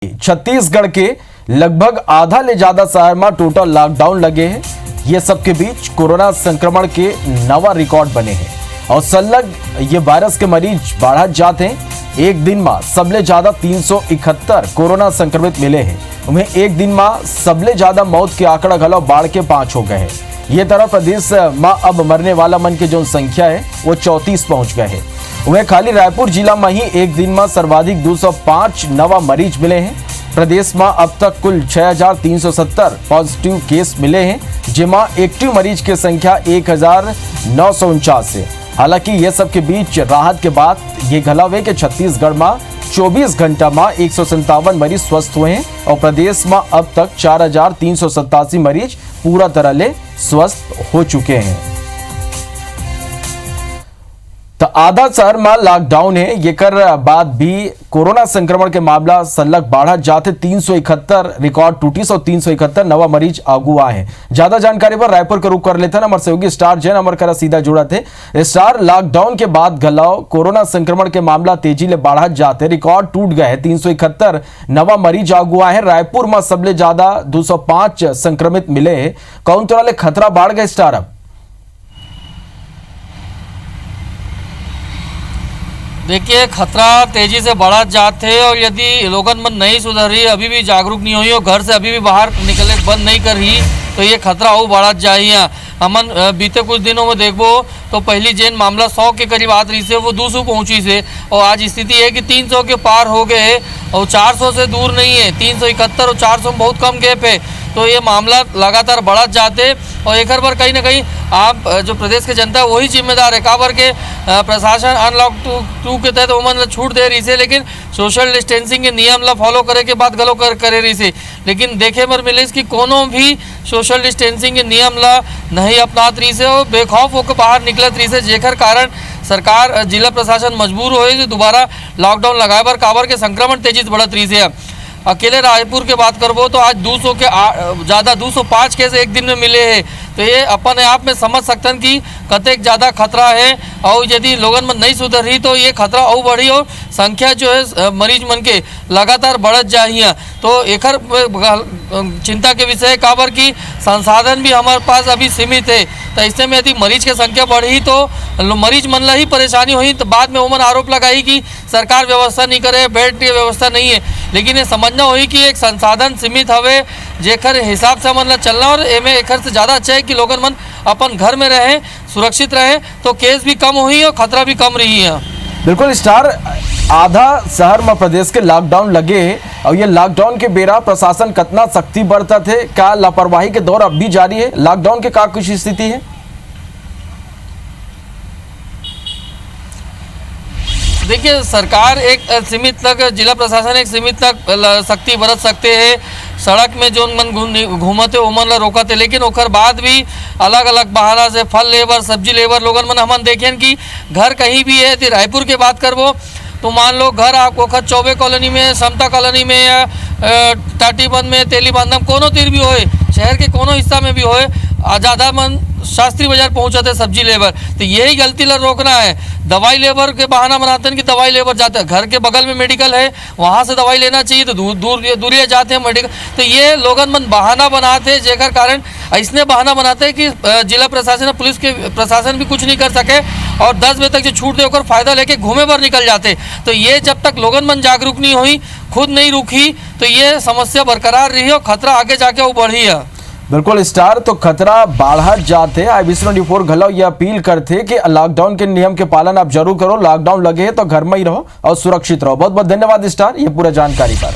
छत्तीसगढ़ के लगभग आधा ले ज्यादा शहर में टोटल लॉकडाउन लगे हैं। ये सबके बीच कोरोना संक्रमण के नवा रिकॉर्ड बने हैं और सलग ये वायरस के मरीज बढ़त जाते हैं। एक दिन में सबले ज्यादा 371 कोरोना संक्रमित मिले हैं। उन्हें एक दिन में सबले ज्यादा मौत के आंकड़ा घलो बाढ़ के 5 हो गए हैं। ये तरह प्रदेश में अब मरने वाला मन की जो संख्या है वो 34 पहुंच गए हैं। वह खाली रायपुर जिला में ही एक दिन में सर्वाधिक 205 नवा मरीज मिले हैं। प्रदेश में अब तक कुल 6370 पॉजिटिव केस मिले हैं, जिसमें एक्टिव मरीज की संख्या 1949 है। हालांकि ये सब के बीच राहत के बाद ये घलावे के छत्तीसगढ़ में 24 घंटा में 157 मरीज स्वस्थ हुए हैं और प्रदेश में अब तक 4387 मरीज पूरा तरह ले स्वस्थ हो चुके हैं। तो आधा शहर में लॉकडाउन है। ये कर बाद भी कोरोना संक्रमण के मामला सलग बढ़त जाते 371 रिकॉर्ड टूटी और 371 नवा मरीज आगू आए हैं। ज्यादा जानकारी पर रायपुर का रुख कर लेते हैं हमारे सहयोगी स्टार जैन अमर करा सीधा जुड़ा थे। स्टार, लॉकडाउन के बाद घलाव कोरोना संक्रमण के मामला तेजी ले बढ़त जाते रिकॉर्ड टूट गए। 371 नवा मरीज आगू आए हैं। रायपुर में सबले ज्यादा 205 संक्रमित मिले हैं। कौन तरह ले खतरा बढ़ गए स्टार? अब देखिए, खतरा तेजी से बढ़ा जाते हैं और यदि लोगन मन नहीं सुधर रही, अभी भी जागरूक नहीं हुई और घर से अभी भी बाहर निकले बंद नहीं कर रही, तो ये खतरा और बढ़ा जाए। हमन बीते कुछ दिनों में देखबो तो पहली जेन मामला 100 के करीब आत रही से वो 200 पहुंची से और आज स्थिति है कि 300 के पार हो गए और 400 से दूर नहीं है। 371 और 400 में बहुत कम गैप है। तो ये मामला लगातार बढ़त जाते और एक बार कहीं ना कहीं आप जो प्रदेश के जनता है वही जिम्मेदार है। काबर के प्रशासन अनलॉक 2 के तहत उमन छूट दे रही से, लेकिन सोशल डिस्टेंसिंग के नियम ला फॉलो करे के बाद गलो करे रही से, लेकिन देखे पर मिले कि कोनो भी सोशल डिस्टेंसिंग के नियम ला नहीं अपनात रही से और बेखौफ होकर बाहर निकलत रही से, जेकर कारण सरकार जिला प्रशासन मजबूर होए कि दोबारा लॉकडाउन लगाए बर। काबर के संक्रमण तेजी से बढ़त रही से। अकेले रायपुर के बात करबो तो आज 200 के ज़्यादा 205 केस एक दिन में मिले हैं। तो ये अपने आप में समझ सकते कि कतेक ज़्यादा खतरा है और यदि लोगन में नहीं सुधर रही तो ये खतरा और बढ़ी और संख्या जो है मरीज मन के लगातार बढ़त जाए। तो एक चिंता के विषय काबर की संसाधन भी हमारे पास अभी सीमित है। तो इससे में यदि मरीज की संख्या बढ़ी तो मरीज मन ला ही परेशानी हुई। तो बाद में उमन आरोप लगाई कि सरकार व्यवस्था नहीं करे, बेड की व्यवस्था नहीं है, लेकिन ये समझना हुई कि एक संसाधन सीमित हवे जेकर हिसाब से मन ला चलना और एमे एक से ज़्यादा अच्छा है कि लोगन मन अपन घर में रहें, सुरक्षित रहें, तो केस भी कम हुई और खतरा भी कम रही है। बिल्कुल स्टार, आधा शहर में प्रदेश के लॉकडाउन लगे और ये लॉकडाउन के बेरा प्रशासन कितना सख्ती बरता थे, क्या लापरवाही के दौर अब भी जारी है? लॉकडाउन के क्या कुछ स्थिति है? देखिए, सरकार एक सीमित तक, जिला प्रशासन एक सीमित तक सख्ती बरत सकते हैं। सड़क में जो मन घूमते उमन ला रोकते, लेकिन ओकर बाद भी अलग अलग बहाना से फल लेबर, सब्जी लेबर लोगन मन हमन देखें कि घर कहीं भी है। तो रायपुर के बात करबो तो मान लो घर आपको चौबे कॉलोनी में, समता कॉलोनी में या टाटीबंद में, तेलीबंद में, कोनो तीर भी होए, शहर के कोनो हिस्सा में भी होए, ज़्यादा मन शास्त्री बाजार पहुंचते सब्जी लेबर। तो यही गलती ला रोकना है। दवाई लेबर के बहाना बनाते हैं कि दवाई लेबर जाते हैं, घर के बगल में मेडिकल है वहाँ से दवाई लेना चाहिए तो दूरिया जाते हैं मेडिकल। तो ये लोगन मन बहाना बनाते हैं, जेकर कारण इसने बहाना बनाते हैं कि जिला प्रशासन और पुलिस के प्रशासन भी कुछ नहीं कर सके और 10 बजे तक जो छूट देकर फायदा लेके घूमे पर निकल जाते। तो ये जब तक लोगन मन जागरूक नहीं हुई, खुद नहीं रुकी, तो ये समस्या बरकरार रही और खतरा आगे जाके वो बढ़ी है। बिल्कुल स्टार, तो खतरा बढ़त जाते IBC 24 घलाव ये अपील करते कि लॉकडाउन के नियम के पालन आप जरूर करो। लॉकडाउन लगे तो घर में ही रहो और सुरक्षित रहो। बहुत बहुत धन्यवाद स्टार ये पूरा जानकारी पर।